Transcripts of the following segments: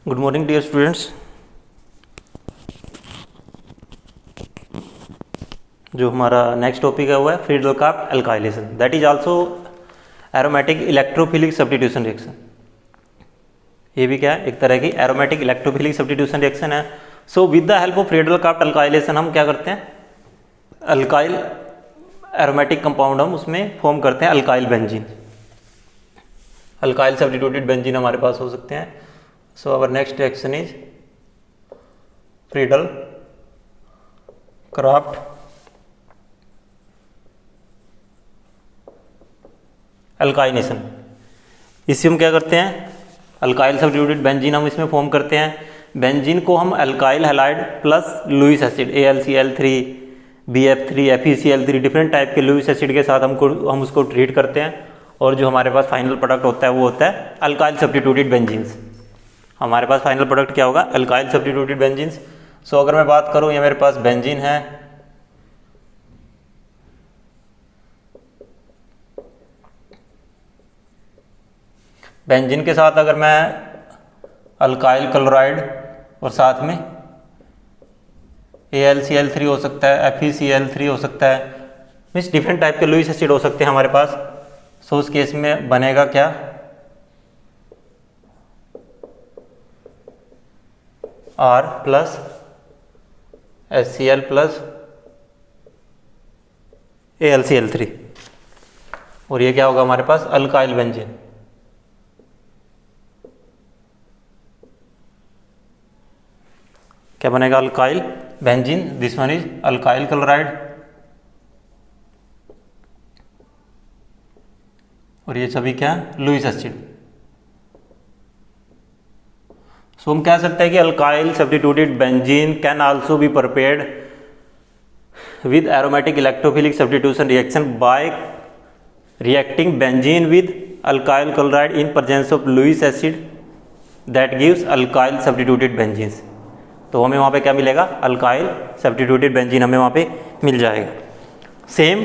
Good morning dear students. जो हमारा next topic है वो है Friedel-Crafts alkylation, that is also aromatic electrophilic substitution reaction. ये भी क्या है, एक तरह की एरोमेटिक इलेक्ट्रोफिलिक सब्स्टिट्यूशन रिएक्शन है। So with the help of Friedel-Crafts alkylation हम क्या करते हैं, अल्काइल एरोमेटिक कंपाउंड हम उसमें फॉर्म करते हैं alkyl benzene. Alkyl substituted benzene हमारे पास हो सकते हैं। So our next reaction is Friedel Craft alkylation. इससे हम क्या करते हैं, अल्काइल सब्स्टिट्यूटेड बेंजीन हम इसमें फॉर्म करते हैं। बेंजीन को हम alkyl halide plus Lewis acid AlCl3 BF3 FeCl3 different type के लुईस एसिड के साथ हम उसको ट्रीट करते हैं, और जो हमारे पास फाइनल प्रोडक्ट होता है वो होता है अल्काइल सब्स्टिट्यूटेड बेंजीन्स। हमारे पास फाइनल प्रोडक्ट क्या होगा, अल्काइल सब्स्टिट्यूटेड बेंजीन्स। सो अगर मैं बात करूँ, ये मेरे पास बेंजीन है, बेंजीन के साथ अगर मैं अल्काइल क्लोराइड और साथ में AlCl3 हो सकता है, FeCl3 हो सकता है, मीन्स डिफरेंट टाइप के लुईस एसिड हो सकते हैं हमारे पास। सो उस केस में बनेगा क्या, R plus HCl plus AlCl3, और ये क्या होगा हमारे पास अल्काइल बेंजीन। क्या बनेगा, alkyl benzene. This one is alkyl chloride, और ये सभी क्या लुईस एसिड। सो हम कह सकते हैं कि alkyl substituted benzene can also be prepared with aromatic electrophilic substitution reaction by reacting benzene with alkyl chloride in presence of Lewis acid that gives alkyl substituted benzenes. तो हमें वहाँ पे क्या मिलेगा, अल्काइल सब्स्टिट्यूटेड बेंजीन हमें वहाँ पे मिल जाएगा। Same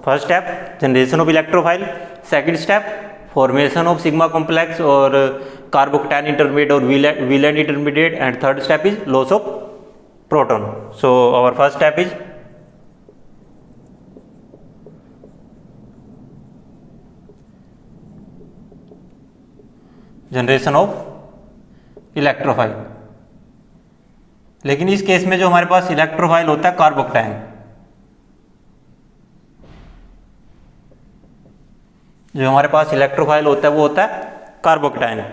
first step generation of electrophile, second step formation of sigma complex और कार्बोकैटायन इंटरमीडिएट और Wheland intermediate, and third step is loss of proton. So our first step is generation of electrophile. लेकिन इस case में जो हमारे पास electrophile होता है carbocation, जो हमारे पास इलेक्ट्रोफाइल होता है वो होता है कार्बोकैटायन।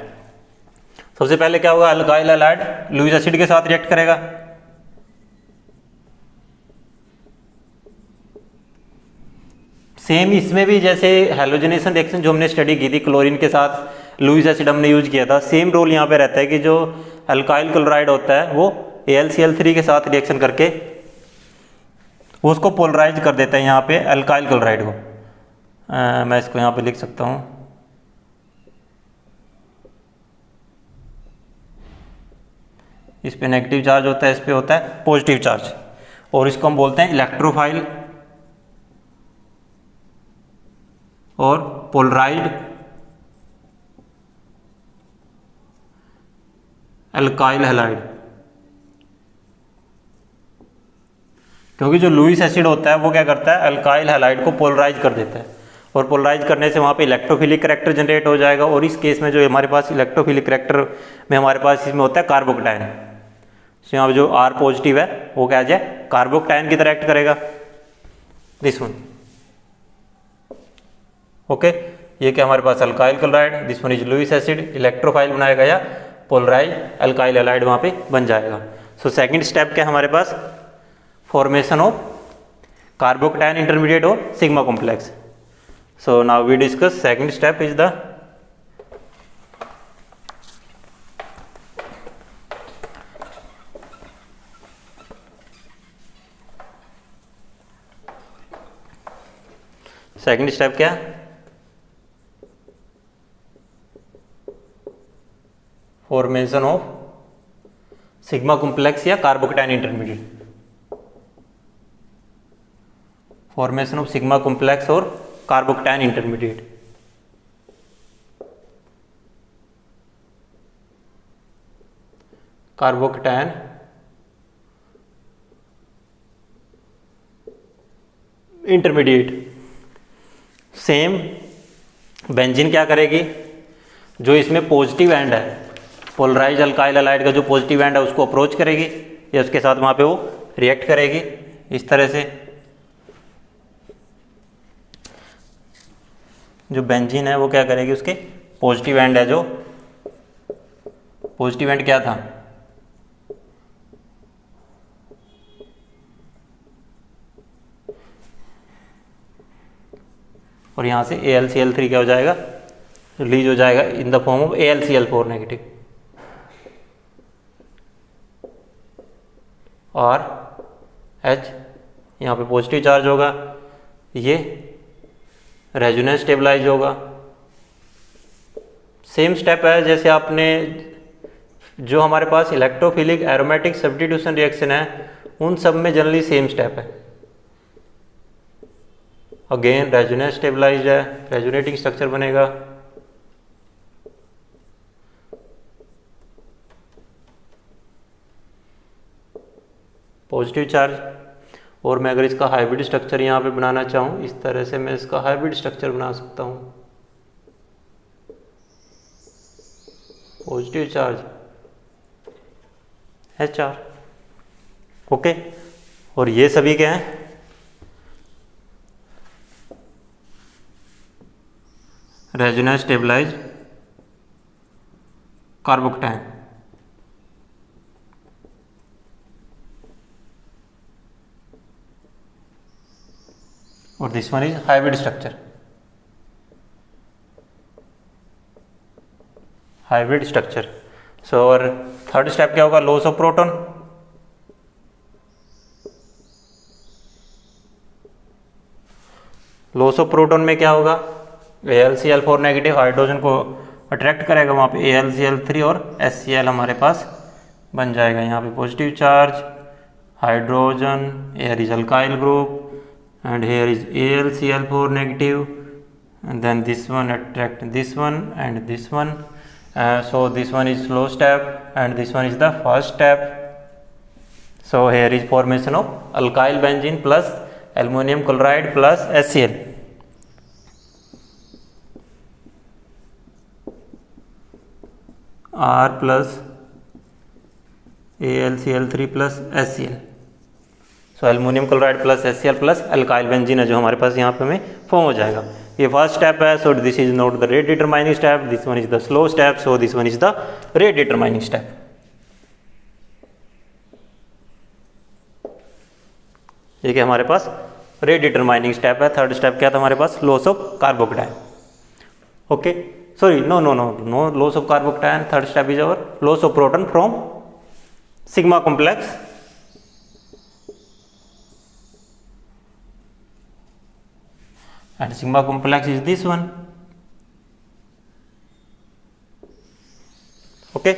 सबसे पहले क्या होगा, अल्काइल हैलाइड लुईस एसिड के साथ रिएक्ट करेगा। सेम इसमें भी जैसे हैलोजनेशन रिएक्शन जो हमने स्टडी की थी, क्लोरीन के साथ लुईस एसिड हमने यूज किया था, सेम रोल यहाँ पे रहता है कि जो अल्काइल क्लोराइड होता है वो AlCl3 के साथ रिएक्शन करके वो उसको पोलराइज कर देता है यहाँ पे अल्काइल क्लोराइड को। मैं इसको यहाँ पे लिख सकता हूँ, इस पे नेगेटिव चार्ज होता है, इस पे होता है पॉजिटिव चार्ज, और इसको हम बोलते हैं इलेक्ट्रोफाइल और पोलराइज्ड अल्काइल हैलाइड। क्योंकि जो लुईस एसिड होता है वो क्या करता है, अल्काइल हैलाइड को पोलराइज कर देता है, और पोलराइज करने से वहाँ पे इलेक्ट्रोफिलिक करैक्टर जनरेट हो जाएगा। और इस केस में जो हमारे पास इलेक्ट्रोफिलिक करैक्टर में हमारे पास इसमें होता है कार्बोकैटायन। तो यहाँ पे जो R पॉजिटिव है वो क्या आ जाए, कार्बोकैटायन की तरह एक्ट करेगा, दिस वन। ओके, ये क्या हमारे पास alkyl chloride, this one is Lewis acid, electrophile बनाएगा या पोलराइज अल्काइल हैलाइड वहाँ पे बन जाएगा। सो सेकंड स्टेप क्या हमारे पास, फॉर्मेशन ऑफ कार्बोकैटायन इंटरमीडिएट और sigma complex. So now we discuss second step is the second step क्या, फॉर्मेशन ऑफ सिग्मा कॉम्प्लेक्स या carbocation intermediate, formation of sigma complex और carbocation intermediate. Carbocation intermediate. Same benzene क्या करेगी, जो इसमें positive end है, polarise alkyl halide का जो पॉजिटिव एंड है उसको अप्रोच करेगी या उसके साथ वहाँ पे वो रिएक्ट करेगी इस तरह से। जो बेंजीन है वो क्या करेगी, उसके पॉजिटिव एंड है, जो पॉजिटिव एंड क्या था, और यहाँ से AlCl3 क्या हो जाएगा, रिलीज हो जाएगा in the form of AlCl4 negative. और H यहाँ पे पॉजिटिव चार्ज होगा, ये रेजोनेंस स्टेबलाइज होगा। सेम स्टेप है जैसे आपने जो हमारे पास इलेक्ट्रोफिलिक एरोमेटिक सब्स्टिट्यूशन रिएक्शन है उन सब में जनरली सेम स्टेप है। अगेन रेजोनेंस स्टेबलाइज्ड है, रेजोनेटिंग स्ट्रक्चर बनेगा। पॉजिटिव चार्ज, और मैं अगर इसका हाइब्रिड स्ट्रक्चर यहाँ पे बनाना चाहूँ इस तरह से मैं इसका हाइब्रिड स्ट्रक्चर बना सकता हूँ। Positive charge HR, okay. और ये सभी क्या हैं, रेजोनेंस स्टेबलाइज कार्बोकटैन। और this one is hybrid structure, hybrid structure. So और थर्ड स्टेप क्या होगा, loss of proton. Loss of proton में क्या होगा, AlCl4 नेगेटिव हाइड्रोजन को अट्रैक्ट करेगा, वहाँ पे AlCl3 और HCl हमारे पास बन जाएगा। यहाँ पे positive charge, hydrogen, here is alkyl group and here is AlCl4 negative, and then this one attract this one and this one. So this one is slow step and this one is the first step. So here is formation of alkyl benzene plus aluminum chloride plus HCl. R plus AlCl3 plus HCl. सो aluminium chloride plus HCl plus alkyl benzene है जो हमारे पास यहाँ पे हमें form हो जाएगा। ये फर्स्ट स्टेप है, so this is not the rate determining step, this one is the slow step, so this one is the rate determining step. ये क्या हमारे पास रेट डिटरमाइनिंग स्टेप है। थर्ड स्टेप क्या था हमारे पास, loss of carbocation. Okay, sorry no no no no loss of carbocation, third step is our loss of proton from sigma complex and sigma complex is this one. ओके,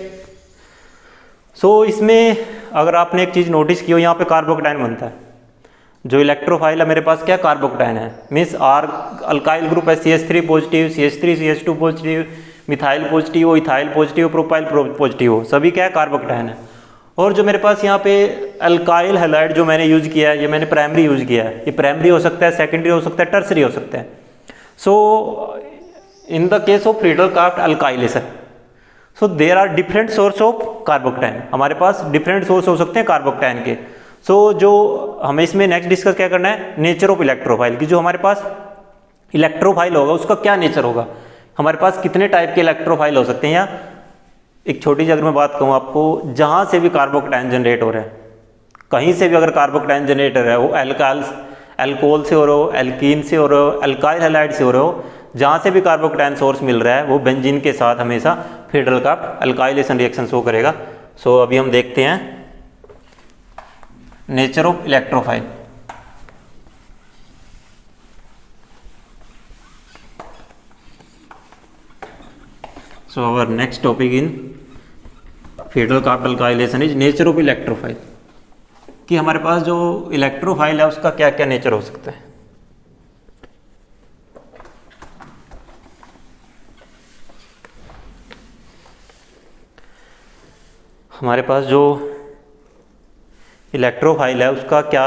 सो इसमें अगर आपने एक चीज नोटिस की हो, यहाँ पे कार्बोकटैन बनता है, जो इलेक्ट्रोफाइल है मेरे पास क्या कार्बोकटैन है, मीन्स R अल्काइल ग्रुप है CH3 positive, CH3 CH2 positive, methyl positive हो, इथाइल पॉजिटिव हो, प्रोपाइल पॉजिटिव हो, सभी क्या है कार्बोकटैन है। और जो मेरे पास यहाँ पे अल्काइल हैलाइड जो मैंने यूज किया है, ये मैंने प्राइमरी यूज किया है, ये प्राइमरी हो सकता है, सेकेंडरी हो सकता है, टर्सरी हो सकता है। So in the case of Friedel craft alkylation, so there are different source of carbocation, हमारे पास डिफरेंट सोर्स हो सकते हैं कार्बोकटैन के। सो जो हमें इसमें नेक्स्ट डिस्कस क्या करना है, नेचर ऑफ इलेक्ट्रोफाइल की, जो हमारे पास इलेक्ट्रोफाइल होगा उसका क्या नेचर होगा, हमारे पास कितने टाइप के इलेक्ट्रोफाइल हो सकते हैं। या एक छोटी सी अगर मैं बात कहूँ आपको, जहाँ से भी कार्बोकटैन जनरेट हो रहा है, कहीं से भी अगर कार्बोकटैन जनरेट हो रहा है, वो अल्कोहल से हो रहा हो, एल्कीन से हो रहा हो, अल्काइल हैलाइड से हो रहा हो, जहाँ से भी कार्बोकटैन सोर्स मिल रहा है वो बेंजीन के साथ हमेशा Friedel craft alkylation reaction show करेगा। सो अभी हम देखते हैं nature of electrophile. So our next topic in Friedel craft alkylation is nature of electrophile, कि हमारे पास जो इलेक्ट्रोफाइल है उसका क्या क्या नेचर हो सकता है। हमारे पास जो इलेक्ट्रोफाइल है उसका क्या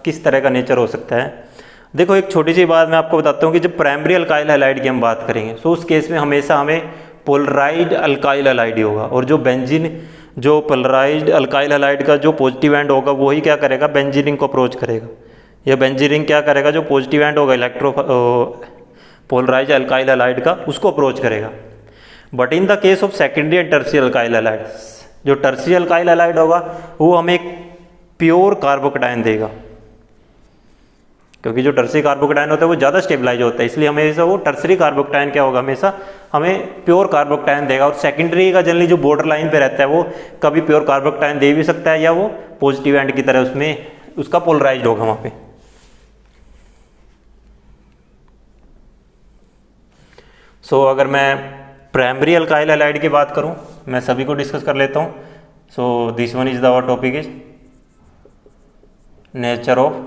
किस तरह का नेचर हो सकता है। देखो एक छोटी सी बात मैं आपको बताता हूँ कि जब प्राइमरी अल्काइल हैलाइड की हम बात करेंगे तो उस केस में हमेशा हमें पोलराइज्ड अल्काइल हैलाइड ही होगा, और जो बेंजीन जो पोलराइज्ड अल्काइल हैलाइड का जो पॉजिटिव एंड होगा वही क्या करेगा, बेंजीन रिंग को अप्रोच करेगा। या बेंजीन रिंग क्या करेगा, जो पॉजिटिव एंड होगा पोलराइज्ड अल्काइल हैलाइड का उसको अप्रोच करेगा। But in the case of secondary and tertiary alkyl halide, जो टर्शियरी अल्काइल हैलाइड होगा वो हमें एक प्योर कार्बोकेटायन देगा, क्योंकि जो टर्शियरी कार्बोकेटायन होता है वो ज़्यादा स्टेबलाइज होता है, इसलिए हमेशा वो टर्शियरी कार्बोकेटायन क्या होगा, हमेशा हमें प्योर कार्बोकेटायन देगा। और सेकेंडरी का जनरली जो बॉर्डर लाइन पे रहता है वो कभी प्योर कार्बोकेटायन दे भी सकता है, या वो पॉजिटिव एंड की तरह उसमें उसका पोलराइज्ड होगा वहाँ पे। सो अगर मैं प्राइमरी अल्काइल हैलाइड की बात करूँ, मैं सभी को डिस्कस कर लेता हूँ। So this one is the our topic is nature of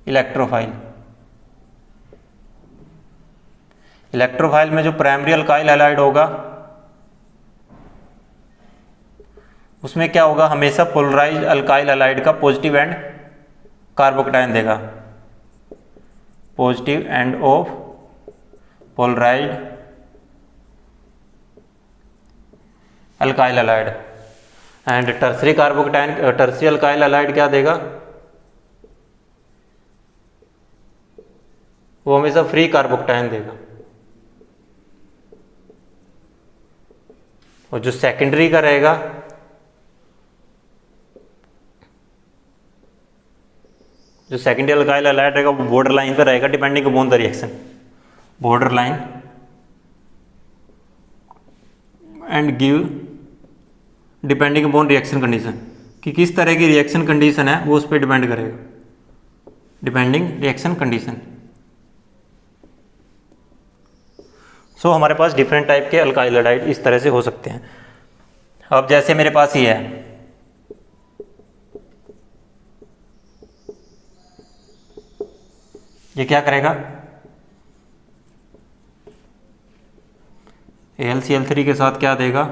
electrophile. Electrophile में जो प्राइमरी अल्काइल हैलाइड होगा उसमें क्या होगा, हमेशा पोलराइज्ड अल्काइल हैलाइड का पॉजिटिव एंड कार्बोकेटायन देगा, positive end of polarised alkyl halide. And tertiary carbocation tertiary alkyl halide क्या देगा, वो हमेशा फ्री कार्बोकेटायन देगा। और जो सेकेंडरी का रहेगा जो सेकेंडरी अल्काइल हैलाइड रहेगा वो बॉर्डर लाइन पर रहेगा, depending upon the reaction, border line and give depending upon reaction condition, कि किस तरह की रिएक्शन कंडीशन है वो उस पर डिपेंड करेगा, डिपेंडिंग रिएक्शन कंडीशन। सो हमारे पास डिफरेंट टाइप के अल्काइल हैलाइड इस तरह से हो सकते हैं। अब जैसे मेरे पास ये है, ये क्या करेगा, AlCl3 के साथ क्या देगा,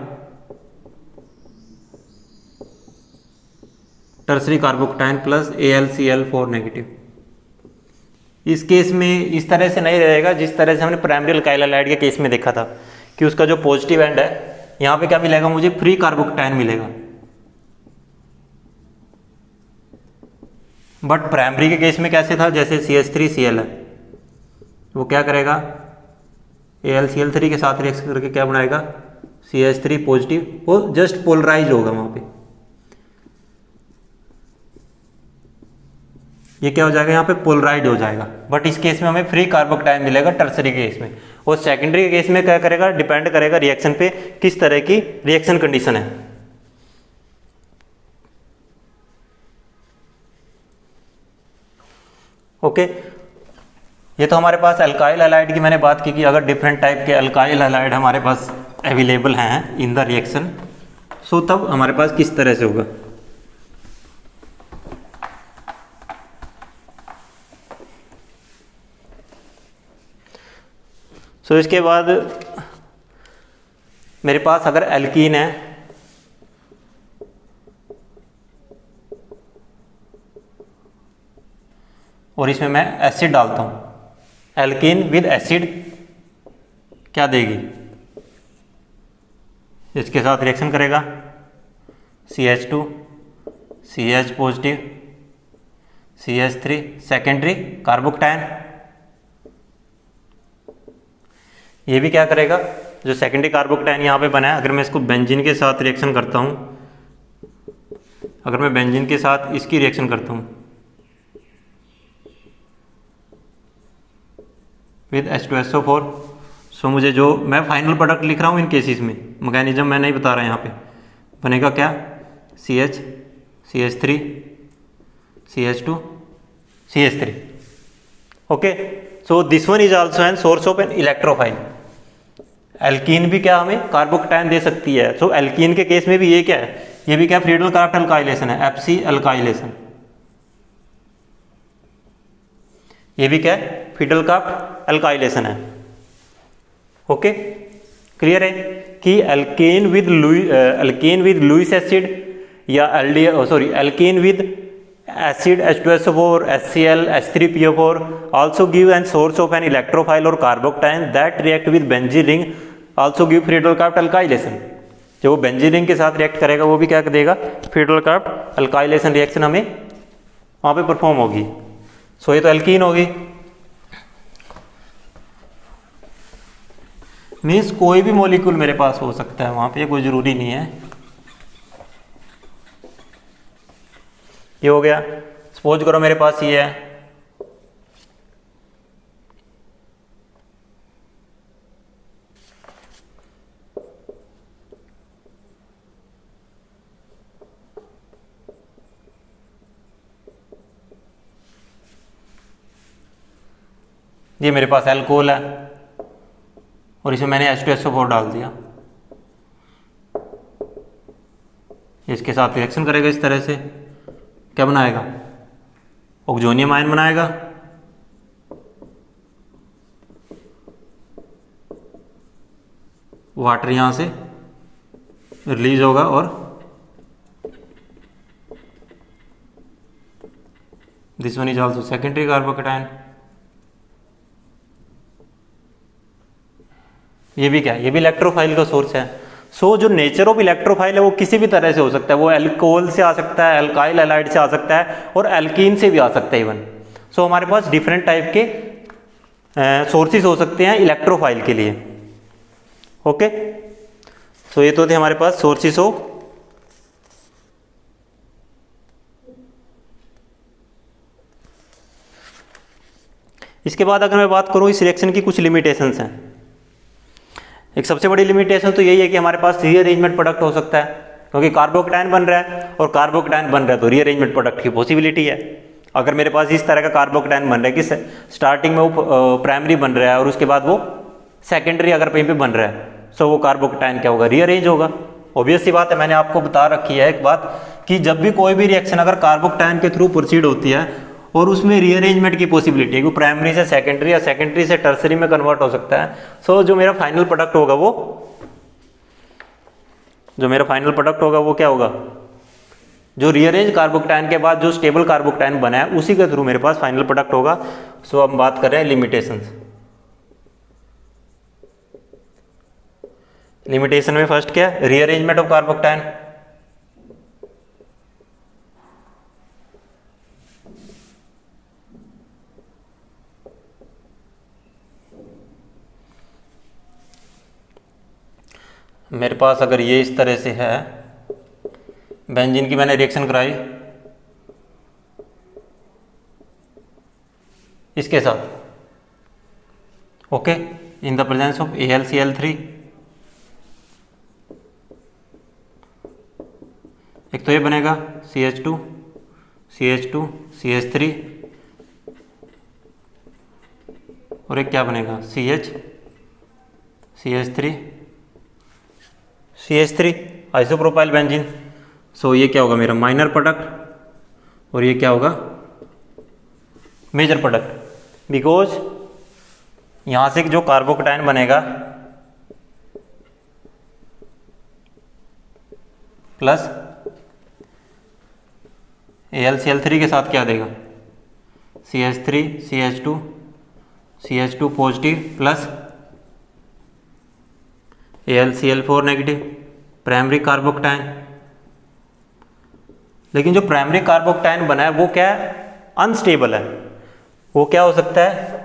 tertiary carbocation plus AlCl4 negative. इस केस में इस तरह से नहीं रहेगा जिस तरह से हमने प्राइमरी अल्काइल हैलाइड के केस में देखा था कि उसका जो पॉजिटिव एंड है यहाँ पे क्या मिलेगा, मुझे फ्री कार्बोकेटायन मिलेगा। बट प्राइमरी के केस में कैसे था, जैसे CH3Cl है वो क्या करेगा, AlCl3 के साथ रिएक्ट करके क्या बनाएगा, CH3 पॉजिटिव, वो जस्ट पोलराइज होगा वहाँ पे। ये क्या हो जाएगा, यहाँ पे पोलराइड हो जाएगा। बट इस केस में हमें फ्री कार्बोकेटायन मिलेगा टर्शियरी के केस में। और सेकेंडरी के केस में क्या करेगा, डिपेंड करेगा रिएक्शन पे, किस तरह की रिएक्शन कंडीशन है। ओके, ये तो हमारे पास अल्काइल हैलाइड की मैंने बात की कि अगर डिफरेंट टाइप के अल्काइल हैलाइड हमारे पास अवेलेबल हैं इन द रिएक्शन, सो तब हमारे पास किस तरह से होगा। तो इसके बाद मेरे पास अगर एल्कीन है और इसमें मैं एसिड डालता हूं, एल्कीन विद एसिड क्या देगी, इसके साथ रिएक्शन करेगा, CH2 CH positive CH3 secondary carbocation. ये भी क्या करेगा, जो सेकेंडरी कार्बोकेटायन यहाँ पे बना है, अगर मैं इसको बेंजीन के साथ रिएक्शन करता हूँ, अगर मैं बेंजीन के साथ इसकी रिएक्शन करता हूँ विद H2SO4, सो मुझे जो मैं फाइनल प्रोडक्ट लिख रहा हूँ इन केसेस में, मैकेनिज्म मैं नहीं बता रहा यहाँ पे, बनेगा क्या, CH CH3 CH2 CH3। Okay, so this one is also an source of an electrophile. Alkene भी क्या हमें कार्बोकेटायन दे सकती है। सो एल्कीन के केस में भी ये क्या है, ये भी क्या फ्रीडल क्राफ्ट अल्काइलेशन है, FC अल्काइलेशन। ये भी क्या है, फ्रीडल क्राफ्ट अल्काइलेशन है। ओके, क्लियर है। कि एल्केन विद लुईस एसिड या alkene with acid H2SO4 HCl H3PO4 also give an source of an electrophile or carbocation that react with benzene ring also give Friedel-Crafts alkylation। जो वो benzene ring के साथ react करेगा वो भी क्या देगा, फ्रीडल-क्राफ्ट अल्काइलेशन रिएक्शन हमें वहाँ पे परफॉर्म होगी। सो ये तो एल्कीन होगी, मीन्स कोई भी मॉलिक्यूल मेरे पास हो सकता है वहाँ पे, कोई ज़रूरी नहीं है। ये हो गया। सपोज करो मेरे पास ये है, ये मेरे पास अल्कोहल है और इसमें मैंने H2SO4 डाल दिया, इसके साथ रिएक्शन करेगा इस तरह से, क्या बनाएगा, ऑक्सोनियम आयन बनाएगा। वाटर यहां से रिलीज होगा और this one is also secondary carbocation. ये भी क्या है, ये भी इलेक्ट्रोफाइल का सोर्स है। सो जो नेचर ऑफ इलेक्ट्रोफाइल है वो किसी भी तरह से हो सकता है, वो अल्कोहल से आ सकता है, अल्काइल हैलाइड से आ सकता है और एल्कीन से भी आ सकता है इवन। सो हमारे पास डिफरेंट टाइप के सोर्सेज हो सकते हैं इलेक्ट्रोफाइल के लिए। ओके, सो ये तो थे हमारे पास सोर्सेज ऑफ इसके बाद अगर मैं बात करूं इस रिएक्शन की कुछ लिमिटेशंस हैं। एक सबसे बड़ी लिमिटेशन तो यही है कि हमारे पास रीअरेंजमेंट प्रोडक्ट हो सकता है, क्योंकि कार्बोकेटायन बन रहा है और कार्बोकेटायन बन रहा है तो रीअरेंजमेंट प्रोडक्ट की पॉसिबिलिटी है। अगर मेरे पास इस तरह का कार्बोकेटायन बन रहा है कि स्टार्टिंग में वो प्राइमरी बन रहा है और उसके बाद वो सेकेंडरी अगर कहीं पे बन रहा है, सो वो कार्बोकेटायन क्या होगा, रीअरेंज होगा। ऑब्वियस सी बात है, मैंने आपको बता रखी है एक बात कि जब भी कोई भी रिएक्शन अगर कार्बोकेटायन के थ्रू प्रोसीड होती है और उसमें रीअरेंजमेंट की पॉसिबिलिटी है कि प्राइमरी से सेकेंडरी या सेकेंडरी से टर्सरी में कन्वर्ट हो सकता है। सो जो मेरा फाइनल प्रोडक्ट होगा वो क्या होगा, जो रीअरेंज कार्बोकेटायन के बाद जो स्टेबल कार्बोकेटायन बना है उसी के थ्रू मेरे पास फाइनल प्रोडक्ट होगा। सो हम बात कर रहे हैं लिमिटेशंस। लिमिटेशन में फर्स्ट क्या है, रीअरेंजमेंट ऑफ कार्बोकेटायन। मेरे पास अगर ये इस तरह से है, बेंजीन की मैंने रिएक्शन कराई इसके साथ, okay, in the presence of AlCl3, एक तो ये बनेगा CH2 CH2 CH3 और एक क्या बनेगा CH3 CH3 आइसोप्रोपाइल बेंजीन। सो ये क्या होगा मेरा माइनर प्रोडक्ट और ये क्या होगा मेजर प्रोडक्ट, बिकॉज यहां से जो कार्बोकेटायन बनेगा प्लस AlCl3 के साथ क्या देगा, CH3 CH2 positive plus AlCl4 negative, primary carbocation. लेकिन जो प्राइमरी कार्बोकेटायन बना है वो क्या है, अनस्टेबल है। वो क्या हो सकता है,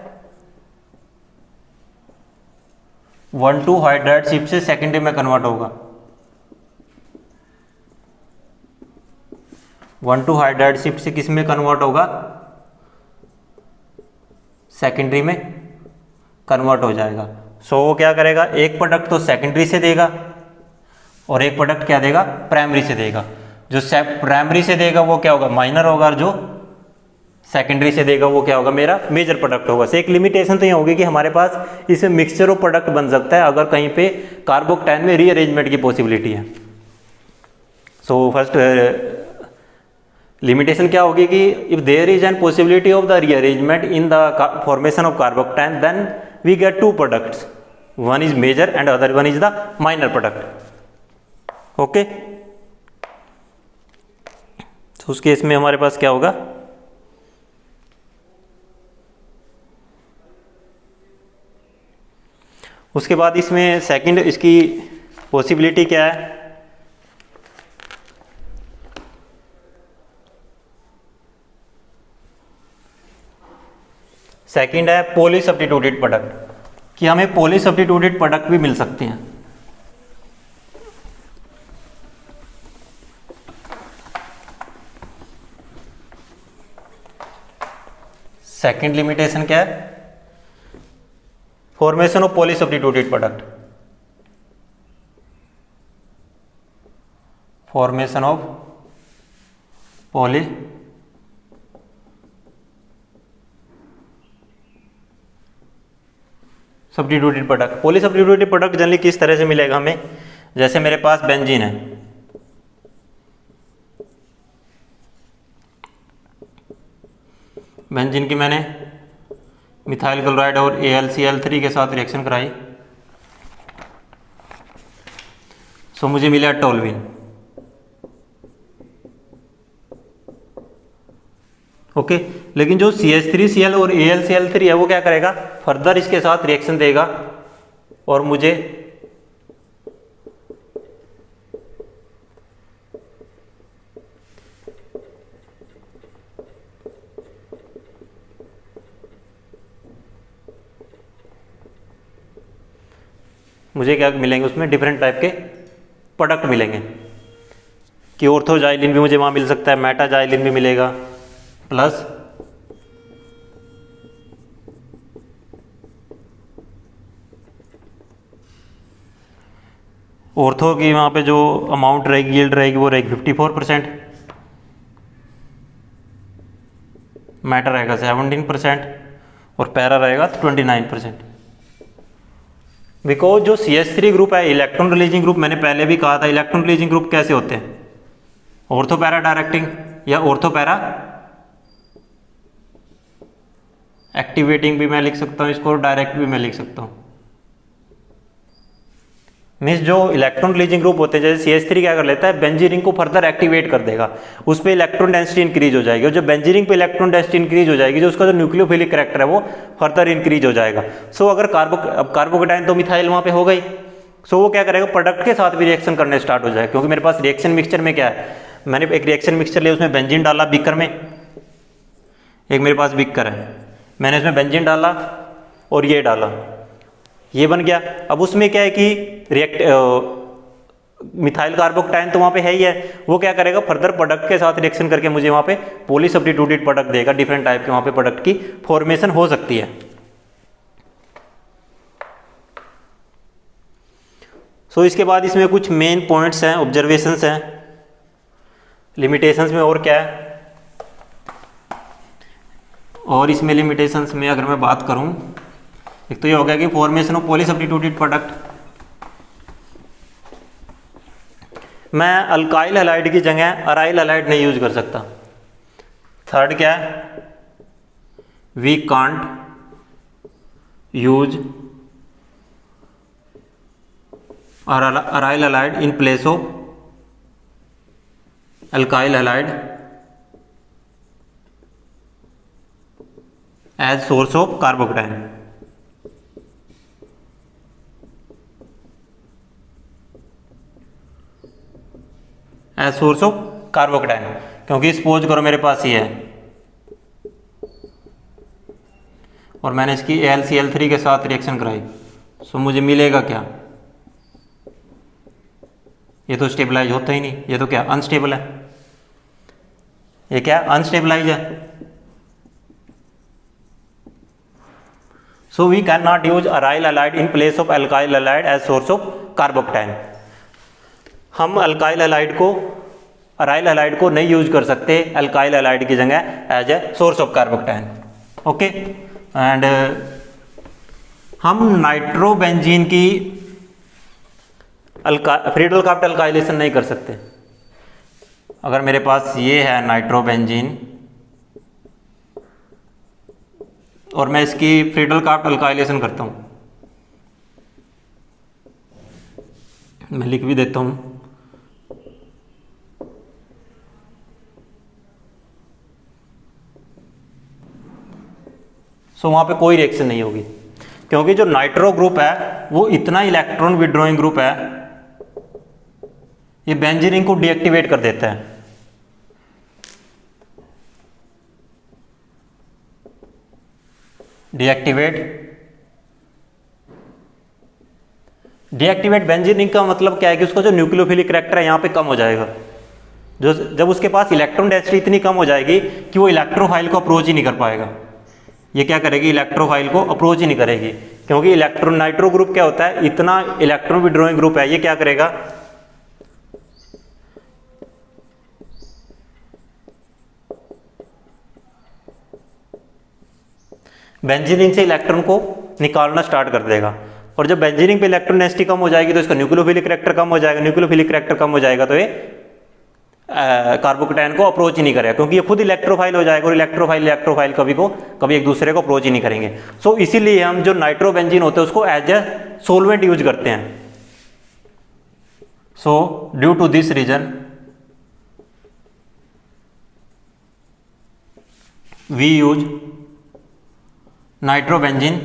1,2 हाइड्राइड शिप से सेकेंडरी में कन्वर्ट होगा, 1,2 हाइड्राइड शिप से किस में कन्वर्ट होगा, सेकेंडरी में कन्वर्ट हो जाएगा। सो वो क्या करेगा, एक प्रोडक्ट तो सेकेंडरी से देगा और एक प्रोडक्ट क्या देगा, प्राइमरी से देगा। जो प्राइमरी से देगा वो क्या होगा, माइनर होगा, और जो सेकेंडरी से देगा वो क्या होगा, मेरा मेजर प्रोडक्ट होगा। एक लिमिटेशन तो ये होगी कि हमारे पास इसमें मिक्सचर ऑफ प्रोडक्ट बन सकता है अगर कहीं पे कार्बोकेटायन में रीअरेंजमेंट की पॉसिबिलिटी है। सो फर्स्ट लिमिटेशन क्या होगी कि if there is an possibility of the rearrangement in the formation of carbocation then we get two products. One is major and other one is the minor product. Okay, तो उस case में हमारे पास क्या होगा, उसके बाद इसमें सेकंड इसकी पॉसिबिलिटी क्या है, सेकंड है पॉली सब्स्टिट्यूटेड प्रोडक्ट, कि हमें पॉली सब्स्टिट्यूटेड प्रोडक्ट भी मिल सकते हैं। सेकंड लिमिटेशन क्या है, formation of poly substituted product, formation of poly substituted product. Poly substituted product generally किस तरह से मिलेगा हमें, जैसे मेरे पास बेंजीन है, बेंजीन की मैंने मिथाइल क्लोराइड और AlCl3 के साथ रिएक्शन कराई, सो मुझे मिला टोल्यूइन। ओके, लेकिन जो CH3Cl और AlCl3 है वो क्या करेगा, फर्दर इसके साथ रिएक्शन देगा और मुझे क्या मिलेंगे, उसमें डिफरेंट टाइप के प्रोडक्ट मिलेंगे, कि ऑर्थोजाइलिन भी मुझे वहाँ मिल सकता है, मेटाजाइलिन भी मिलेगा, प्लस ऑर्थो की वहाँ पे जो अमाउंट रहेगी, यील्ड रहेगी, वो रहेगी 54%, मैटर रहेगा 17% और पैरा रहेगा 29%। बिकॉज जो CH3 ग्रुप है इलेक्ट्रॉन रिलीजिंग ग्रुप, मैंने पहले भी कहा था इलेक्ट्रॉन रिलीजिंग ग्रुप कैसे होते हैं, ऑर्थो पैरा डायरेक्टिंग या ऑर्थो पैरा एक्टिवेटिंग भी मैं लिख सकता हूँ इसको, और डायरेक्ट भी मैं लिख सकता हूँ। मीन्स जो इलेक्ट्रॉन रिलीजिंग ग्रुप होते हैं, जैसे CH3 क्या कर लेता है, बेंजीन रिंग को फर्दर एक्टिवेट कर देगा, उस पर इलेक्ट्रॉन डेंसिटी इंक्रीज हो जाएगी, और जब बेंजीन रिंग पे इलेक्ट्रॉन डेंसिटी इंक्रीज हो जाएगी, जो उसका जो न्यूक्लियोफिलिक कैरेक्टर है वो फर्दर इंक्रीज हो जाएगा। सो अगर कार्बोकेटाइन तो मिथाइल वहाँ पे हो गई, सो वो क्या करेगा, प्रोडक्ट के साथ भी रिएक्शन करने स्टार्ट हो जाएगा, क्योंकि मेरे पास रिएक्शन मिक्सचर में क्या है, मैंने एक रिएक्शन मिक्सचर लिया, उसमें बेंजीन डाला बीकर में, एक मेरे पास बीकर है, मैंने इसमें बेंजीन डाला और ये डाला, ये बन गया। अब उसमें क्या है कि मिथाइल कार्बोकेटाइन तो वहाँ पे है ही है, वो क्या करेगा, फर्दर प्रोडक्ट के साथ रिएक्शन करके मुझे वहाँ पे पॉली सब्स्टिट्यूटेड प्रोडक्ट देगा, डिफरेंट टाइप के वहाँ पे प्रोडक्ट की फॉर्मेशन हो सकती है। सो इसके बाद इसमें कुछ मेन पॉइंट्स हैं, ऑब्जर्वेशंस हैं, लिमिटेशंस में और क्या है, और इसमें लिमिटेशंस में अगर मैं बात करूं, एक तो ये हो गया कि formation of poly substituted product, मैं अल्काइल हैलाइड की जगह अराइल हैलाइड नहीं यूज कर सकता। थर्ड क्या है, we can't use aryl halide in place of alkyl halide as source of carbocation. As source of carbocation, क्योंकि सपोज करो मेरे पास ये है और मैंने इसकी AlCl3 के साथ रिएक्शन कराई, सो मुझे मिलेगा क्या, ये तो स्टेबलाइज होता ही नहीं, ये तो क्या अनस्टेबल है, ये क्या अनस्टेबलाइज है। So we can not use aryl halide in place of alkyl halide as source of carbocation. हम अल्काइल हैलाइड को अराइल हैलाइड को नहीं यूज कर सकते अल्काइल हैलाइड की जगह as a source of carbocation. Okay, and हम नाइट्रोबेंजीन की फ्रीडल क्राफ्ट अल्काइलेशन नहीं कर सकते। अगर मेरे पास ये है नाइट्रोबेंजीन और मैं इसकी फ्रीडल क्राफ्ट अल्काइलेशन करता हूँ, मैं लिख भी देता हूँ। सो वहाँ पे कोई रिएक्शन नहीं होगी, क्योंकि जो नाइट्रो ग्रुप है वो इतना इलेक्ट्रॉन विड्रॉइंग ग्रुप है, ये बेंजीन रिंग को डीएक्टिवेट कर देता है। डीएक्टिवेट बेंजीन रिंग का मतलब क्या है कि उसका जो न्यूक्लियोफिलिक करैक्टर है यहाँ पे कम हो जाएगा। जो जब उसके पास इलेक्ट्रॉन डेंसिटी इतनी कम हो जाएगी कि वो इलेक्ट्रोफाइल को अप्रोच ही नहीं कर पाएगा। ये क्या करेगी, इलेक्ट्रोफाइल को अप्रोच ही नहीं करेगी, क्योंकि इलेक्ट्रॉन नाइट्रो ग्रुप क्या होता है, इतना इलेक्ट्रॉन विड्रॉइंग ग्रुप है, ये क्या करेगा, बेंजीन रिंग से इलेक्ट्रॉन को निकालना स्टार्ट कर देगा। और जब बेंजीन रिंग पे इलेक्ट्रॉन डेंसिटी कम हो जाएगी तो इसका न्यूक्लियोफिलिक करैक्टर कम हो जाएगा, न्यूक्लियोफिलिक करैक्टर कम हो जाएगा तो ये कार्बोकेटायन को अप्रोच ही नहीं करेगा, क्योंकि ये खुद इलेक्ट्रोफाइल हो जाएगा, और इलेक्ट्रोफाइल कभी एक दूसरे को अप्रोच ही नहीं करेंगे। सो इसीलिए हम जो नाइट्रोबेंजीन होते हैं उसको एज ए सोलवेंट यूज करते हैं। So due to this reason we use nitrobenzene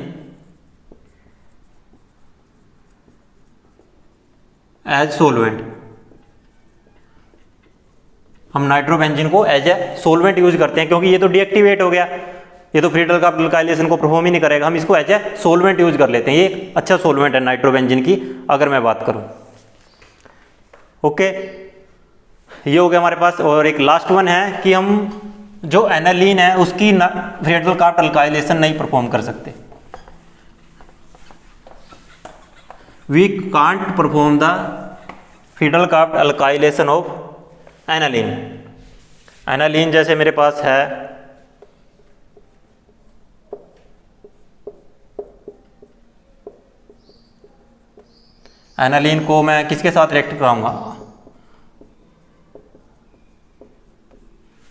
as solvent. हम नाइट्रोबेंजीन को एज ए सोलवेंट यूज करते हैं, क्योंकि ये तो डीएक्टिवेट हो गया, ये तो फ्री रैडिकल अल्काइलेशन को परफॉर्म ही नहीं करेगा, हम इसको एज ए सोलवेंट यूज कर लेते हैं। ये अच्छा सोलवेंट है नाइट्रोबेंजीन की अगर मैं बात करूं। ओके, ये हो गया हमारे पास। और एक लास्ट वन है कि हम जो एनालीन है उसकी फ्री रैडिकल कार्बन अल्काइलेशन नहीं परफॉर्म कर सकते। We can't perform the free radical carbon alkylation of aniline. Aniline जैसे मेरे पास है एनालीन को मैं किसके साथ रिएक्ट कराऊंगा,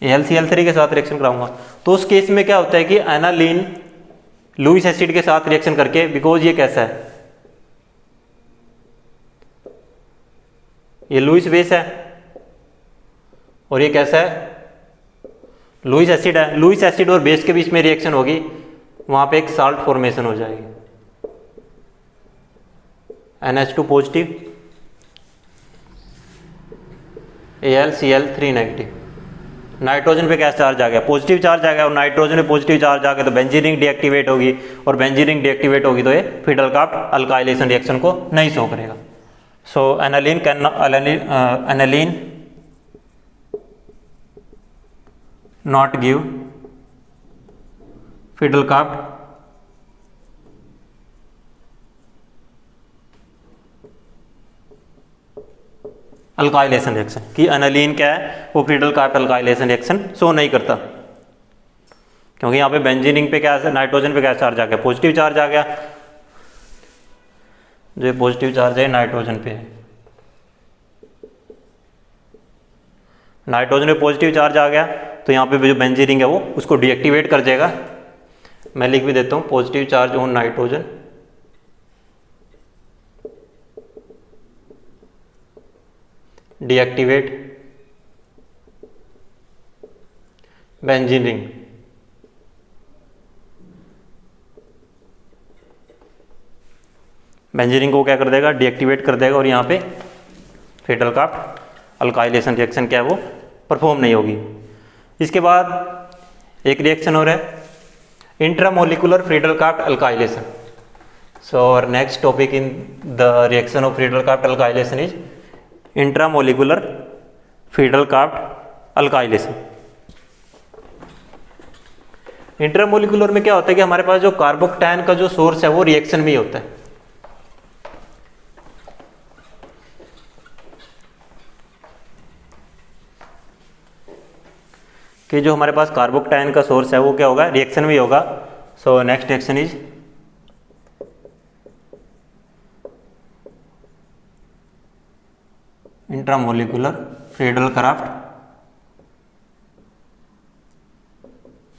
AlCl3 के साथ रिएक्शन कराऊंगा। तो उस केस में क्या होता है कि एनालीन लुईस एसिड के साथ रिएक्शन करके, बिकॉज ये कैसा है, ये लुईस बेस है और ये कैसा है, लुईस एसिड है। लुईस एसिड और बेस के बीच में रिएक्शन होगी, वहां पे एक साल्ट फॉर्मेशन हो जाएगी, NH2 positive AlCl3 negative. Nitrogen पे क्या चार्ज आ गया, पॉजिटिव चार्ज आ गया, और नाइट्रोजन पे पॉजिटिव चार्ज आ गया तो बेंजीन रिंग डीएक्टिवेट होगी, और बेंजीन रिंग डीएक्टिवेट होगी तो ये free radical carbon alkylation reaction को नहीं शो करेगा। सो aniline not give free radical carbon alkylation reaction, कि एनालीन क्या है, वो free radical carbon alkylation reaction show नहीं करता, क्योंकि यहाँ पे बेंजीन रिंग पे क्या है, नाइट्रोजन पे क्या चार्ज आ गया, पॉजिटिव चार्ज आ गया, जो पॉजिटिव चार्ज है नाइट्रोजन पे है, नाइट्रोजन पे पॉजिटिव चार्ज आ गया तो यहाँ पे जो बेंजीन रिंग है वो उसको डीएक्टिवेट कर देगा। मैं लिख भी देता हूँ, positive charge on nitrogen deactivate benzene ring. Benzene ring को क्या कर देगा, डीएक्टिवेट कर देगा, और यहाँ पे free radical carbon alkylation reaction क्या है वो परफॉर्म नहीं होगी। इसके बाद एक रिएक्शन और है intramolecular free radical carbon alkylation. So our next topic in the reaction of free radical carbon alkylation is intramolecular free radical carbon alkylation. Intramolecular में क्या होता है कि हमारे पास जो कार्बोकेटायन का जो सोर्स है वो रिएक्शन में ही होता है। कि जो हमारे पास कार्बोकेटायन का सोर्स है वो क्या होगा, रिएक्शन में ही होगा। So next reaction is intramolecular free radical carbon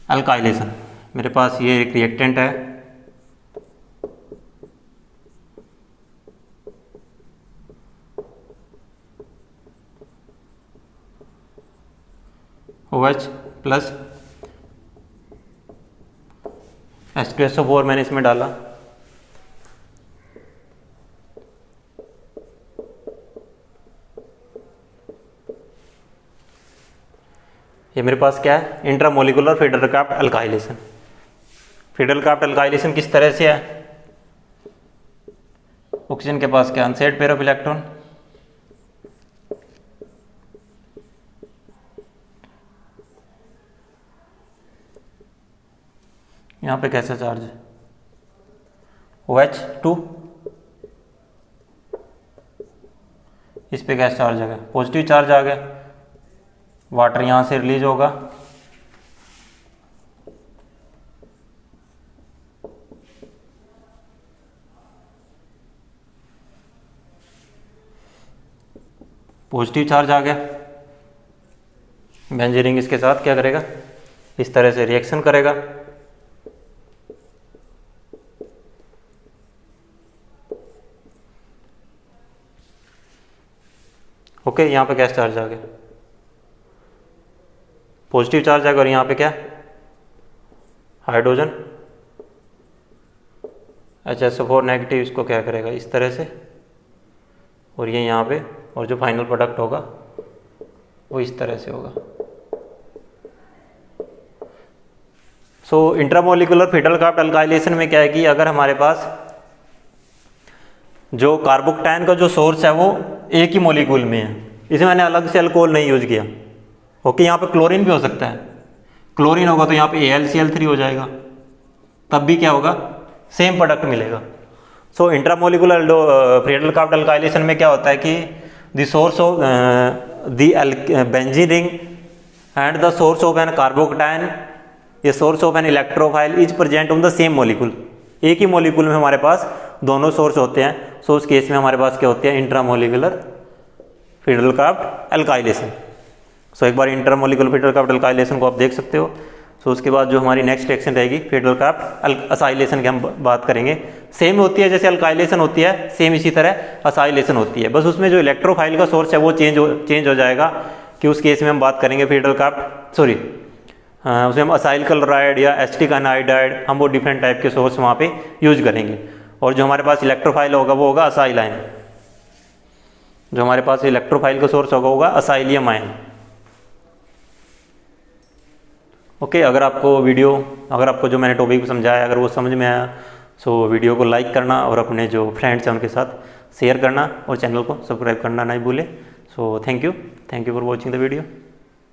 alkylation. मेरे पास ये एक रिएक्टेंट है, OH प्लस H2SO4 मैंने इसमें डाला, ये मेरे पास क्या है, इंट्रामोलिकुलर फिडेलक्राफ्ट अल्काइलेशन। फिडेलक्राफ्ट अल्काइलेशन किस तरह से है, ऑक्सीजन के पास क्या, अनसेड पेयर ऑफ इलेक्ट्रॉन, यहाँ पे कैसा चार्ज है, OH2, इस पे कैसा चार्ज आ गया, पॉजिटिव चार्ज आ गया, वाटर यहाँ से रिलीज होगा, पॉजिटिव चार्ज आ गया, बेंजीन रिंग इसके साथ क्या करेगा, इस तरह से रिएक्शन करेगा, ओके। यहाँ पे गैस चार्ज आ गया, पॉजिटिव चार्ज आएगा, और यहाँ पे क्या, हाइड्रोजन HSO4 नेगेटिव, इसको क्या करेगा इस तरह से, और ये यहाँ पे, और जो फाइनल प्रोडक्ट होगा वो इस तरह से होगा। सो इंट्रामोलिकुलर फिडेलक्राफ्ट अल्काइलेशन में क्या है कि अगर हमारे पास जो कार्बोक्टाइन का जो सोर्स है वो एक ही मॉलिक्यूल में है, इसमें मैंने अलग से अल्कोहल नहीं यूज किया, ओके। यहाँ पे क्लोरीन भी हो सकता है, क्लोरीन होगा तो यहाँ पे AlCl3 हो जाएगा, तब भी क्या होगा, सेम प्रोडक्ट मिलेगा। सो इंट्रामोलिकुलर फिडेलक्राफ्ट अल्काइलेशन में क्या होता है कि the source of the benzene ring and the source of an carbocation, ये source of an electrophile is present on the same molecule, एक ही मॉलिक्यूल में हमारे पास दोनों सोर्स होते हैं। सो उस केस में हमारे पास क्या होते हैं, इंट्रामोलिकुलर फिडेलक्राफ्ट अल्काइलेशन। सो एक बार इंट्रामोलिकुलर फिडेलक्राफ्ट अल्काइलेशन को आप देख सकते हो। सो उसके बाद जो हमारी नेक्स्ट सेक्शन रहेगी फिडेलक्राफ्ट असाइलेशन की हम बात करेंगे। सेम होती है जैसे अल्काइलेशन होती है, सेम इसी तरह असाइलेशन होती है, बस उसमें जो इलेक्ट्रोफाइल का सोर्स है वो चेंज हो जाएगा कि उस केस में हम बात करेंगे फिडेलक्राफ्ट उसमें हम असाइल क्लोराइड या एसिटिक अनाइडाइड, हम वो डिफरेंट टाइप के सोर्स वहाँ पे यूज करेंगे। और जो हमारे पास इलेक्ट्रोफाइल होगा वो होगा असाइल आयन, जो हमारे पास इलेक्ट्रोफाइल का सोर्स होगा असाइलियम आयन, ओके। अगर आपको जो मैंने टॉपिक समझाया अगर वो समझ में आया, सो वीडियो को लाइक करना और अपने जो फ्रेंड्स हैं उनके साथ शेयर करना और चैनल को सब्सक्राइब करना नहीं भूले। So thank you for watching the video.